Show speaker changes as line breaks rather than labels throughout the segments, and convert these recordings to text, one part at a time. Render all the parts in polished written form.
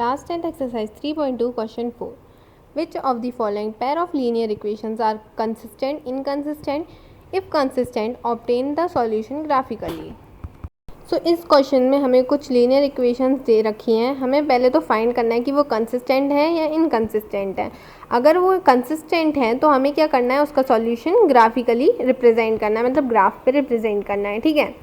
Class 10 exercise 3.2 question 4. Which of the following pair of linear equations are consistent, inconsistent? If consistent, obtain the solution graphically. So इस question में हमें कुछ linear equations दे रखी हैं. हमें पहले तो फाइंड करना है कि वो कंसिस्टेंट है या इनकंसिस्टेंट है. अगर वो कंसिस्टेंट है तो हमें क्या करना है, उसका सॉल्यूशन ग्राफिकली रिप्रेजेंट करना है, मतलब ग्राफ पे रिप्रेजेंट करना है. ठीक है.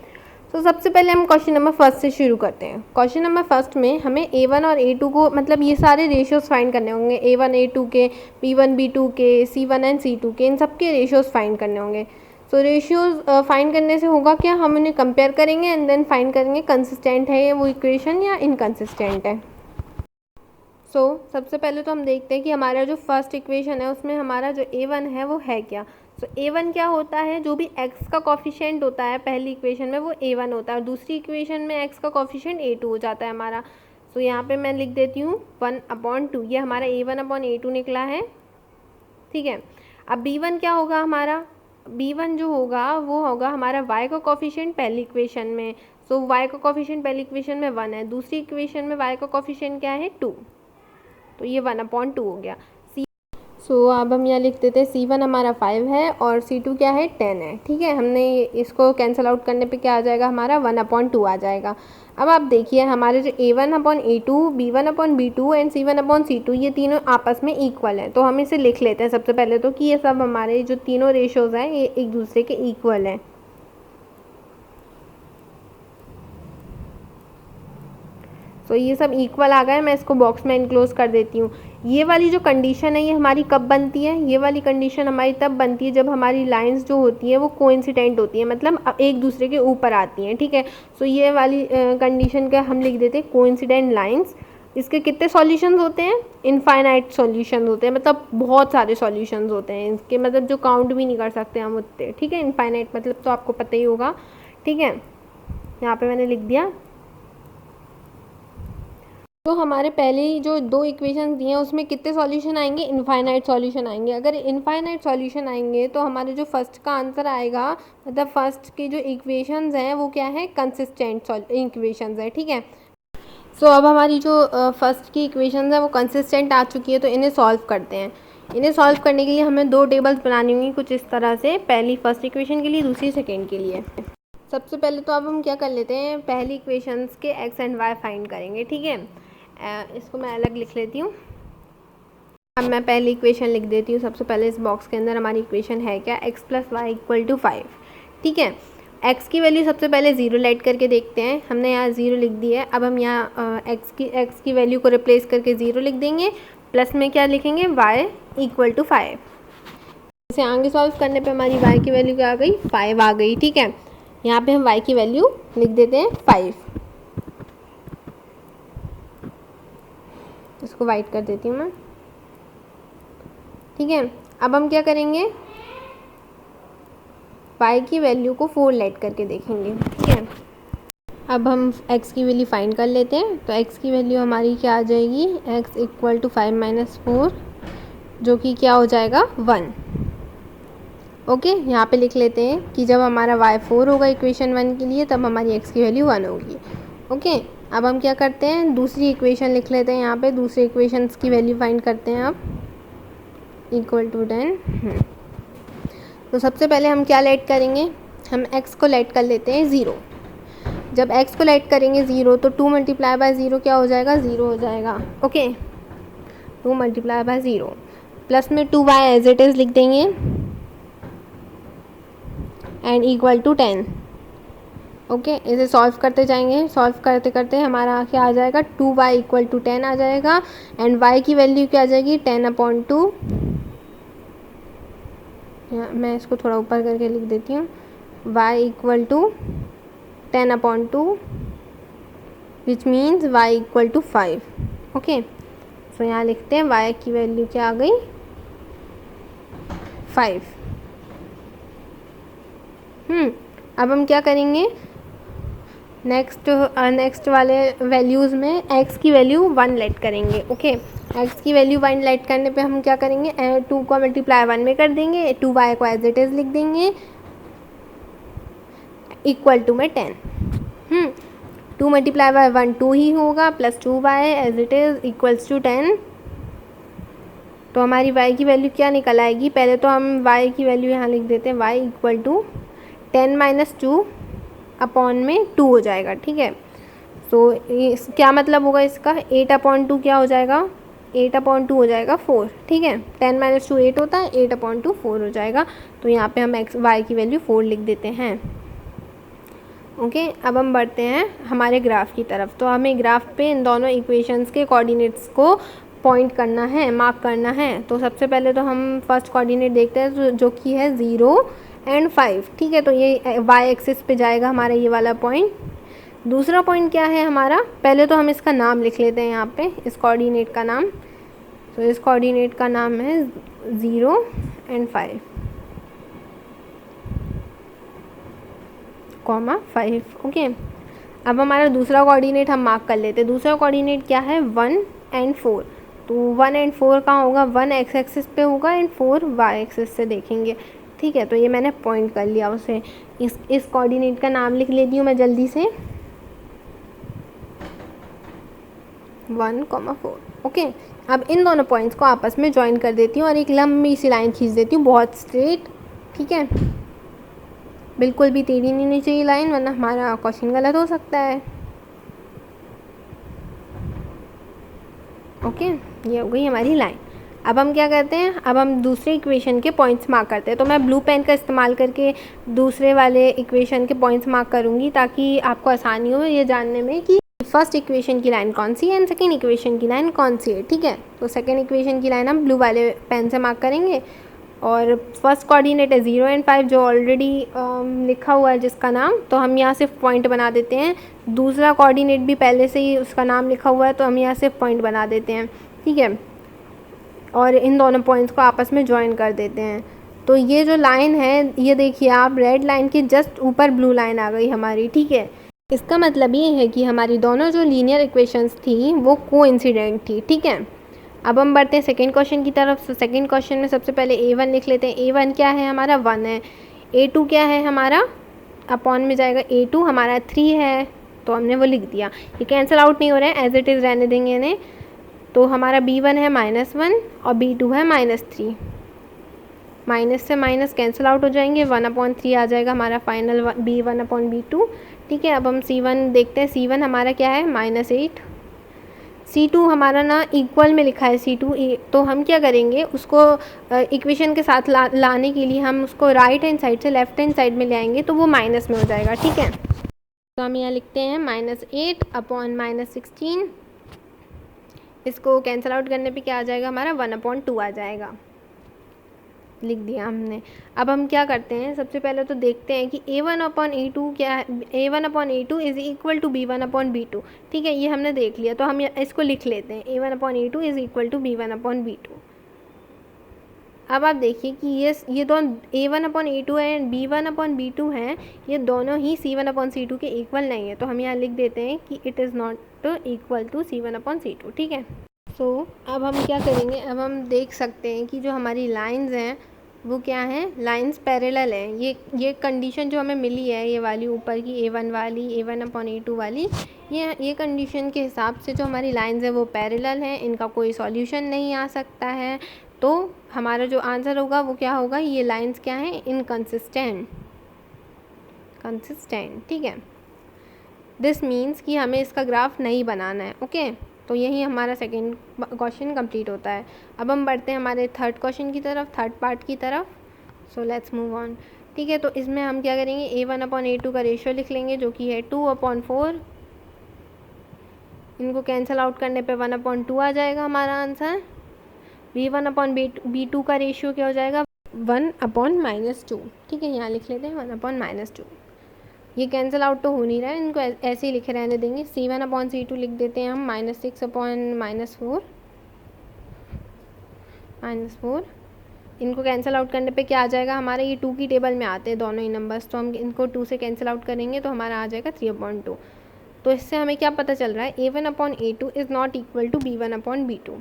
तो सबसे पहले हम क्वेश्चन नंबर फर्स्ट से शुरू करते हैं. क्वेश्चन नंबर फर्स्ट में हमें A1 और A2 को, मतलब ये सारे रेशियोज फाइंड करने होंगे. A1 A2 के, B1 B2 के, C1 एंड C2 के, इन सब के रेशियोज फाइंड करने होंगे. सो रेशियोज फाइंड करने से होगा क्या, हम उन्हें कंपेयर करेंगे एंड देन फाइंड करेंगे कंसिस्टेंट है ये वो इक्वेशन या इनकंसिस्टेंट है. सबसे पहले तो हम देखते हैं कि हमारा जो फर्स्ट इक्वेशन है उसमें हमारा जो A1 है वो है क्या. A1 क्या होता है, जो भी x का कॉफिशिएंट होता है पहली इक्वेशन में वो A1 होता है और दूसरी इक्वेशन में x का कॉफिशिएंट A2 हो जाता है हमारा. यहाँ पे मैं लिख देती हूँ 1/2. ये हमारा A1/A2 निकला है. ठीक है. अब B1 क्या होगा हमारा, B1 जो होगा वो होगा हमारा y का कॉफिशिएंट पहली इक्वेशन में. y का कॉफिशिएंट पहली इक्वेशन में 1 है, दूसरी इक्वेशन में y का कॉफिशिएंट क्या है 2, तो ये 1/2 हो गया. अब हम यहाँ लिख देते हैं C1 हमारा 5 है और C2 क्या है 10 है. ठीक है. हमने इसको कैंसिल आउट करने पे क्या आ जाएगा हमारा 1/2 आ जाएगा. अब आप देखिए हमारे जो A1/A2, B1/B2 एंड C1/C2 ये तीनों आपस में इक्वल हैं. तो हम इसे लिख लेते हैं सबसे पहले तो कि ये सब हमारे जो तीनों रेशोज़ हैं ये एक दूसरे के इक्वल हैं. तो ये सब इक्वल आ गए. मैं इसको बॉक्स में इनक्लोज कर देती हूँ. ये वाली जो कंडीशन है ये हमारी कब बनती है, ये वाली कंडीशन हमारी तब बनती है जब हमारी लाइंस जो होती हैं वो कोइंसिडेंट होती हैं, मतलब एक दूसरे के ऊपर आती हैं. ठीक है. ये वाली कंडीशन का हम लिख देते हैं कोइंसिडेंट लाइंस. इसके कितने सॉल्यूशंस होते हैं, इनफाइनाइट सॉल्यूशंस होते हैं, मतलब बहुत सारे सॉल्यूशंस होते हैं इसके, मतलब जो काउंट भी नहीं कर सकते हम उतने. ठीक है. इनफाइनाइट मतलब तो आपको पता ही होगा. ठीक है. यहाँ पे मैंने लिख दिया. तो हमारे पहले ही जो दो इक्वेशंस दिए हैं उसमें कितने सॉल्यूशन आएंगे, इनफाइनाइट सॉल्यूशन आएंगे. अगर इनफाइनाइट सॉल्यूशन आएंगे तो हमारे जो फर्स्ट का आंसर आएगा, मतलब फर्स्ट की जो इक्वेशंस हैं वो क्या है, कंसिस्टेंट इक्वेशंस है. ठीक है. अब हमारी जो फर्स्ट की इक्वेशंस है वो कंसिस्टेंट आ चुकी है, तो इन्हें सॉल्व करते हैं. इन्हें सॉल्व करने के लिए हमें दो टेबल्स बनानी होंगी कुछ इस तरह से, पहली फर्स्ट इक्वेशन के लिए, दूसरी सेकेंड के लिए. सबसे पहले तो अब हम क्या कर लेते हैं, पहली इक्वेशंस के एक्स एंड वाई फाइंड करेंगे. ठीक है. इसको मैं अलग लिख लेती हूँ. अब मैं पहली इक्वेशन लिख देती हूँ. सबसे पहले इस बॉक्स के अंदर हमारी इक्वेशन है क्या, x + y = 5. ठीक है. x की वैल्यू सबसे पहले 0 लेट करके देखते हैं. हमने यहाँ 0 लिख दी है. अब हम यहाँ x की वैल्यू को रिप्लेस करके 0 लिख देंगे, प्लस में क्या लिखेंगे, y = 5. इसे आगे सॉल्व करने पे हमारी y की वैल्यू क्या आ गई, 5 आ गई. ठीक है. यहाँ पे हम y की वैल्यू लिख देते हैं 5. इसको वाइट कर देती हूँ मैं. ठीक है. अब हम क्या करेंगे, y की वैल्यू को 4 लेट करके देखेंगे. ठीक है. अब हम x की वैल्यू फाइंड कर लेते हैं. तो x की वैल्यू हमारी क्या आ जाएगी, x = 5 - 4, जो कि क्या हो जाएगा 1. ओके. यहाँ पे लिख लेते हैं कि जब हमारा y 4 होगा इक्वेशन 1 के लिए, तब हमारी x की वैल्यू 1 होगी. ओके. अब हम क्या करते हैं, दूसरी इक्वेशन लिख लेते हैं. यहाँ पे दूसरी इक्वेशंस की वैल्यू फाइंड करते हैं. अब = 10. तो सबसे पहले हम क्या लेट करेंगे, हम x को लेट कर लेते हैं 0. जब x को लेट करेंगे 0 तो 2 × 0 क्या हो जाएगा, 0 हो जाएगा. ओके. 2 × 0 प्लस में 2y एज इट इज़ लिख देंगे एंड = 10. ओके. इसे सॉल्व करते जाएंगे. सॉल्व करते करते हमारा क्या आ जाएगा, 2y = 10 आ जाएगा एंड y की वैल्यू क्या आ जाएगी, 10/2. मैं इसको थोड़ा ऊपर करके लिख देती हूँ. y = 10/2 which means y = 5. Okay. यहाँ लिखते हैं y की वैल्यू क्या आ गई, 5. अब हम क्या करेंगे, नेक्स्ट वाले वैल्यूज़ में x की वैल्यू 1 लेट करेंगे. ओके. x की वैल्यू 1 लेट करने पे हम क्या करेंगे, 2 को मल्टीप्लाई 1 में कर देंगे, 2y को एज इट इज़ लिख देंगे, = में 10. 2 मल्टीप्लाई बाय 1 2 ही होगा, plus 2y as it is equals to 10। तो हमारी y की वैल्यू क्या निकल आएगी, पहले तो हम y की वैल्यू यहाँ लिख देते हैं, y equal to 10 minus 2 upon में 2 हो जाएगा, ठीक है। तो क्या मतलब होगा इसका, 8/2 क्या हो जाएगा, 8/2 हो जाएगा 4, ठीक है। 10 माइनस 2 8 होता है, 8/2 4 हो जाएगा। तो यहाँ पे हम y की वैल्यू 4 लिख देते हैं। ओके, अब हम बढ़ते हैं हमारे ग्राफ की तरफ। तो हमें ग्राफ पे इन दोनों इक्वेशंस के कोऑर्डिनेट्स को पॉइंट करना है, मार्क करना है। तो सबसे पहले तो हम फर्स्ट कोऑर्डिनेट देखते हैं जो कि है 0 और 5, ठीक है। तो ये y एक्सिस पे जाएगा हमारा ये वाला पॉइंट। दूसरा पॉइंट क्या है हमारा, पहले तो हम इसका नाम लिख लेते हैं यहाँ पे, इस कोऑर्डिनेट का नाम। तो इस कोऑर्डिनेट का नाम है 0 और 5, 5, ओके। अब हमारा दूसरा कोऑर्डिनेट हम मार्क कर लेते हैं। दूसरा कोऑर्डिनेट क्या है, 1 और 4। तो 1 और 4 कहाँ होगा, 1 x एक्सिस पे होगा और 4 y एक्सिस से देखेंगे, ठीक है। तो ये मैंने पॉइंट कर लिया उसे। इस कोऑर्डिनेट का नाम लिख लेती हूँ मैं जल्दी से, 1, 4, ओके। अब इन दोनों पॉइंट्स को आपस में ज्वाइन कर देती हूँ और एक लंबी सी लाइन खींच देती हूँ, बहुत स्ट्रेट, ठीक है। बिल्कुल भी टेढ़ी नहीं होनी चाहिए लाइन, वरना हमारा क्वेश्चन गलत हो सकता है। ओके, ये हो गई हमारी लाइन। अब हम क्या करते हैं, अब हम दूसरे इक्वेशन के पॉइंट्स मार्क करते हैं। तो मैं ब्लू पेन का इस्तेमाल करके दूसरे वाले इक्वेशन के पॉइंट्स मार्क करूँगी, ताकि आपको आसानी हो ये जानने में कि फर्स्ट इक्वेशन की लाइन कौन सी है एंड सेकेंड इक्वेशन की लाइन कौन सी है, ठीक है। तो सेकेंड इक्वेशन की लाइन हम ब्लू वाले पेन से मार्क करेंगे। और फर्स्ट कोऑर्डिनेट है 0 और 5, जो ऑलरेडी लिखा हुआ है जिसका नाम, तो हम यहाँ सिर्फ पॉइंट बना देते हैं। दूसरा कोऑर्डिनेट भी पहले से ही उसका नाम लिखा हुआ है, तो हम यहाँ सिर्फ पॉइंट बना देते हैं, ठीक है। और इन दोनों पॉइंट्स को आपस में ज्वाइन कर देते हैं। तो ये जो लाइन है, ये देखिए आप, रेड लाइन के जस्ट ऊपर ब्लू लाइन आ गई हमारी, ठीक है। इसका मतलब ये है कि हमारी दोनों जो लीनियर इक्वेशंस थी वो कोइंसिडेंट थी, ठीक है। अब हम बढ़ते हैं सेकेंड क्वेश्चन की तरफ। तो सेकेंड क्वेश्चन में सबसे पहले a1 लिख लेते हैं। a1 क्या है हमारा, 1 है। a2 क्या है हमारा, अपॉन में जाएगा a2 हमारा 3 है, तो हमने वो लिख दिया। ये कैंसिल आउट नहीं हो रहा है, एज इट इज़ रहने देंगे इन्हें। तो हमारा b1 है -1 और b2 है -3। माइनस से माइनस कैंसिल आउट हो जाएंगे, 1/3 आ जाएगा हमारा फाइनल b1/b2, ठीक है। अब हम c1 देखते हैं। c1 हमारा क्या है, -8। c2 हमारा ना इक्वल में लिखा है c2, तो हम क्या करेंगे, उसको इक्वेशन के साथ लाने के लिए हम उसको राइट हैंड साइड से लेफ्ट हैंड साइड में ले आएंगे, तो वो माइनस में हो जाएगा, ठीक है। तो हम यहाँ लिखते हैं -8/-16। इसको कैंसिल आउट करने पे क्या आ जाएगा हमारा, 1/2 आ जाएगा, लिख दिया हमने। अब हम क्या करते हैं, सबसे पहले तो देखते हैं कि a1/a2 क्या है। a1/a2 is equal to b1/b2, ठीक है। ये हमने देख लिया, तो हम इसको लिख लेते हैं, a1/a2 is equal to b1/b2। अब आप देखिए कि ये दोनों a1/a2 है, b1/b2 हैं, ये दोनों ही c1/c2 के इक्वल नहीं है। तो हम यहाँ लिख देते हैं कि it is not equal to c1/c2, ठीक है। तो अब हम क्या करेंगे, अब हम देख सकते हैं कि जो हमारी लाइंस हैं वो क्या हैं, लाइंस पैरेलल हैं। ये कंडीशन जो हमें मिली है, ये वाली ऊपर की a1 वाली, a1/a2 वाली, ये कंडीशन के हिसाब से जो हमारी लाइंस हैं वो पैरेलल हैं, इनका कोई सॉल्यूशन नहीं आ सकता है। तो हमारा जो आंसर होगा वो क्या होगा, ये लाइंस क्या हैं, इनकंसिस्टेंट, ठीक है। दिस मीन्स कि हमें इसका ग्राफ नहीं बनाना है, ओके। तो यही हमारा सेकेंड क्वेश्चन कंप्लीट होता है। अब हम बढ़ते हैं हमारे थर्ड क्वेश्चन की तरफ, थर्ड पार्ट की तरफ। सो लेट्स मूव ऑन, ठीक है। तो इसमें हम क्या करेंगे, a1/a2 का रेशियो लिख लेंगे, जो कि है 2/4। इनको कैंसिल आउट करने पे 1/2 आ जाएगा हमारा आंसर। b1/b2 का रेशियो क्या हो जाएगा, 1/-2, ठीक है। यहाँ लिख लेते हैं 1/-2। ये कैंसिल आउट तो हो नहीं रहा है, इनको ऐसे ही लिखे रहने देंगे। c1/c2 लिख देते हैं हम -6/-4। इनको कैंसिल आउट करने पे क्या आ जाएगा हमारा, ये 2 की टेबल में आते हैं दोनों ही नंबर्स, तो हम इनको 2 से कैंसिल आउट करेंगे, तो हमारा आ जाएगा 3/2। तो इससे हमें क्या पता चल रहा है, a1/a2 is not equal to b1/b2।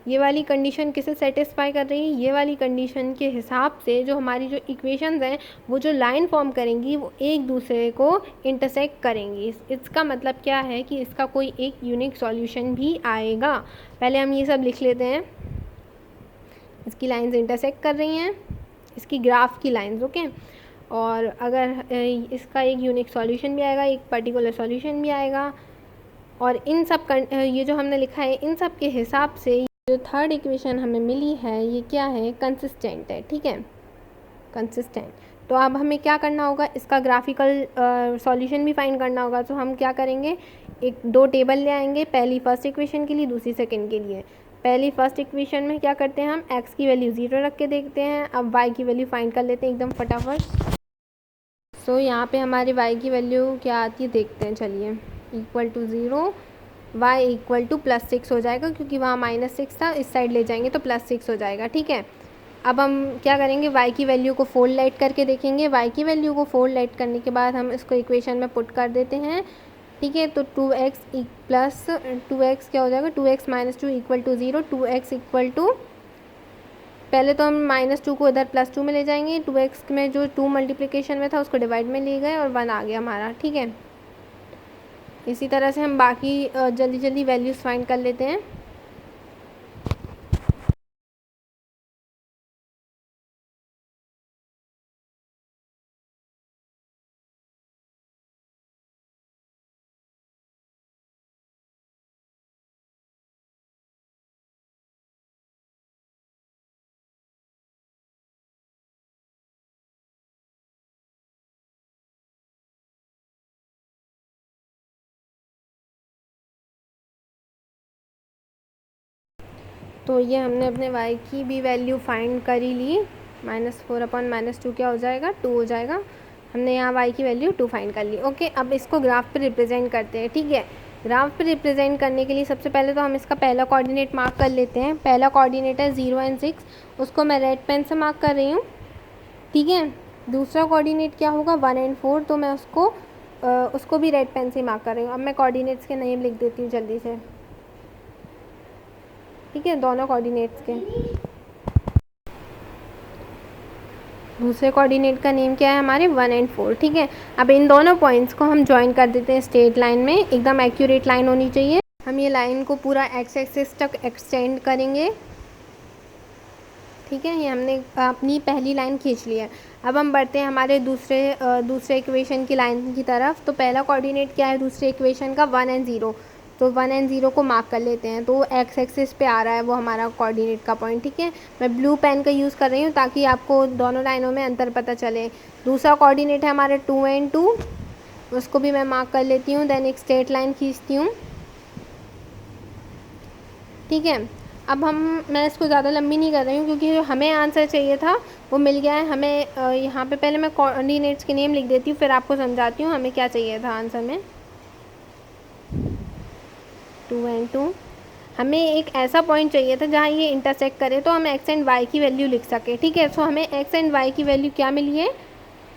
ये वाली कंडीशन किसे सेटिस्फाई कर रही है, ये वाली कंडीशन के हिसाब से जो हमारी जो इक्वेशंस हैं वो जो लाइन फॉर्म करेंगी वो एक दूसरे को इंटरसेक्ट करेंगी। इसका मतलब क्या है कि इसका कोई एक यूनिक सॉल्यूशन भी आएगा। पहले हम ये सब लिख लेते हैं, इसकी लाइंस इंटरसेक्ट कर रही हैं, इसकी ग्राफ की लाइंस, ओके। और अगर इसका एक यूनिक सॉल्यूशन भी आएगा, एक पर्टिकुलर सॉल्यूशन भी आएगा, और इन सब ये जो हमने लिखा है इन सब के हिसाब से जो थर्ड इक्वेशन हमें मिली है ये क्या है, कंसिस्टेंट है, ठीक है, कंसिस्टेंट। तो अब हमें क्या करना होगा, इसका ग्राफिकल सॉल्यूशन भी फाइंड करना होगा। तो हम क्या करेंगे, एक दो टेबल ले आएंगे, पहली फर्स्ट इक्वेशन के लिए, दूसरी सेकंड के लिए। पहली फर्स्ट इक्वेशन में क्या करते हैं, हम x की वैल्यू 0 रख के देखते हैं। अब y की वैल्यू फाइंड कर लेते हैं एकदम फटाफट। सो यहाँ पे हमारी y की वैल्यू क्या आती है देखते हैं, चलिए। Equal to 0, y equal to +6 हो जाएगा, क्योंकि वहाँ -6 था, इस साइड ले जाएंगे तो +6 हो जाएगा, ठीक है। अब हम क्या करेंगे, y की वैल्यू को फोल्ड लाइट करके देखेंगे। y की वैल्यू को फोल्ड लाइट करने के बाद हम इसको इक्वेशन में पुट कर देते हैं, ठीक है। तो 2x प्लस 2x क्या हो जाएगा, 2x - 2 equal to 0, 2x equal to, पहले तो हम -2 को इधर +2 में ले जाएंगे, 2x में जो 2 मल्टीप्लिकेशन में था उसको डिवाइड में ले गए और 1 आ गया हमारा, ठीक है। इसी तरह से हम बाकी जल्दी जल्दी वैल्यूज़ फाइंड कर लेते हैं। तो ये हमने अपने y की भी वैल्यू फाइंड कर ही ली, -4/-2 क्या हो जाएगा, 2 हो जाएगा। हमने यहाँ y की वैल्यू 2 फाइंड कर ली, ओके। अब इसको ग्राफ पे रिप्रेजेंट करते हैं, ठीक है। ग्राफ पे रिप्रेजेंट करने के लिए सबसे पहले तो हम इसका पहला कोऑर्डिनेट मार्क कर लेते हैं। पहला कोऑर्डिनेट है 0 और 6, उसको मैं रेड पेन से मार्क कर रही हूँ, ठीक है। दूसरा कोऑर्डिनेट क्या होगा, 1 और 4, तो मैं उसको भी रेड पेन से मार्क कर रही हूँ। अब मैं कोऑर्डिनेट्स के नेम लिख देती हूँ जल्दी से, ठीक है, दोनों कोऑर्डिनेट्स के। दूसरे कोऑर्डिनेट का नेम क्या है हमारे, 1 और 4, ठीक है। अब इन दोनों पॉइंट्स को हम ज्वाइन कर देते हैं स्ट्रेट लाइन में, एकदम एक्यूरेट लाइन होनी चाहिए। हम ये लाइन को पूरा एक्स एक्सिस तक एक्सटेंड करेंगे, ठीक है। ये हमने अपनी पहली लाइन खींच ली है। अब हम बढ़ते हैं हमारे दूसरे इक्वेशन की लाइन की तरफ। तो पहला कोऑर्डिनेट क्या है दूसरे इक्वेशन का, 1 और 0, तो 1 और 0 को मार्क कर लेते हैं। तो एक्स एक्सिस पे आ रहा है वो हमारा कोऑर्डिनेट का पॉइंट, ठीक है। मैं ब्लू पेन का यूज़ कर रही हूँ ताकि आपको दोनों लाइनों में अंतर पता चले। दूसरा कोऑर्डिनेट है हमारे 2 और 2, उसको भी मैं मार्क कर लेती हूँ। देन एक स्ट्रेट लाइन खींचती हूँ, ठीक है। अब मैं इसको ज़्यादा लंबी नहीं कर रही हूँ, क्योंकि जो हमें आंसर चाहिए था वो मिल गया है हमें। यहाँ पे पहले मैं कोऑर्डिनेट्स के नेम लिख देती हूँ, फिर आपको समझाती हूँ हमें क्या चाहिए था आंसर में। 2 और 2, हमें एक ऐसा पॉइंट चाहिए था जहाँ ये इंटरसेक्ट करे तो हम x एंड y की वैल्यू लिख सके, ठीक है। सो हमें x एंड y की वैल्यू क्या मिली है,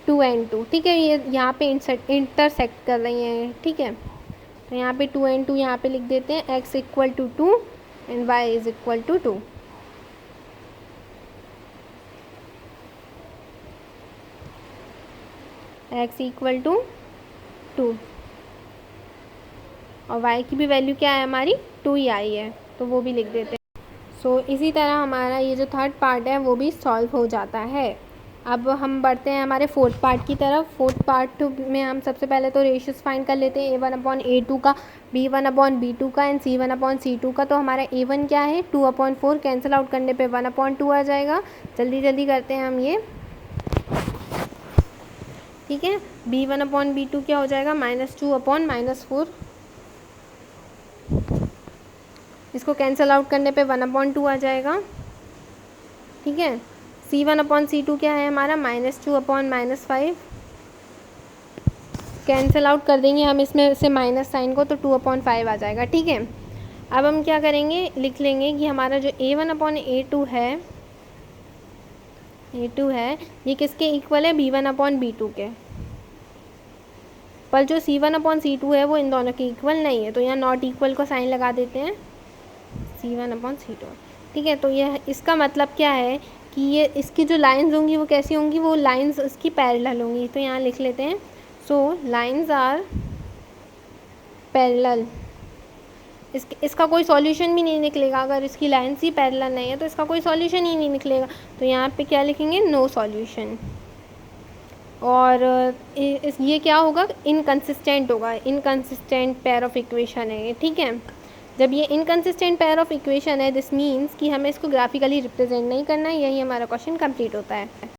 2 और 2, ठीक है। ये यहाँ पे इंटरसेक्ट कर रही हैं, ठीक है। तो यहाँ पे 2 और 2 यहाँ पे लिख देते हैं, x equal to 2 and y is equal to 2। x equal to 2 और y की भी वैल्यू क्या है हमारी, 2 ही आई है, तो वो भी लिख देते हैं। सो इसी तरह हमारा ये जो थर्ड पार्ट है वो भी सॉल्व हो जाता है। अब हम बढ़ते हैं हमारे फोर्थ पार्ट की तरफ। फोर्थ पार्ट में हम सबसे पहले तो रेशियोज फाइंड कर लेते हैं, A1/A2 का, B1/B2 का एंड C1/C2 का। तो हमारा A1 क्या है, 2/4, कैंसिल आउट करने पे 1/2 आ जाएगा। जल्दी जल्दी करते हैं हम ये, ठीक है। B1/B2 क्या हो जाएगा, -2/-4, इसको कैंसिल आउट करने पे 1/2 आ जाएगा, ठीक है। C1/C2 क्या है हमारा, -2/-5, कैंसिल आउट कर देंगे हम इसमें से माइनस साइन को, तो 2/5 आ जाएगा, ठीक है। अब हम क्या करेंगे, लिख लेंगे कि हमारा जो A1/A2 है ये किसके इक्वल है, B1/B2 के। पर जो C1/C2 है वो इन दोनों के इक्वल नहीं है, तो यहाँ नॉट इक्वल को साइन लगा देते हैं, C1/C2। ठीक है। तो यह इसका मतलब क्या है कि ये इसकी जो लाइंस होंगी वो कैसी होंगी, वो लाइंस इसकी पैरेलल होंगी। तो यहाँ लिख लेते हैं, सो लाइंस आर पैरेलल। इसका कोई सॉल्यूशन भी नहीं निकलेगा, अगर इसकी लाइंस ही पैरेलल नहीं है तो इसका कोई सॉल्यूशन ही नहीं निकलेगा। तो यहाँ पे क्या लिखेंगे, नो सॉल्यूशन। और ये क्या होगा, इनकंसिस्टेंट होगा, इनकंसिस्टेंट पेयर ऑफ इक्वेशन है ये, ठीक है। जब ये इनकंसिस्टेंट पेयर ऑफ इक्वेशन है, दिस मीन्स कि हमें इसको ग्राफिकली रिप्रेजेंट नहीं करना है। यही हमारा क्वेश्चन कंप्लीट होता है।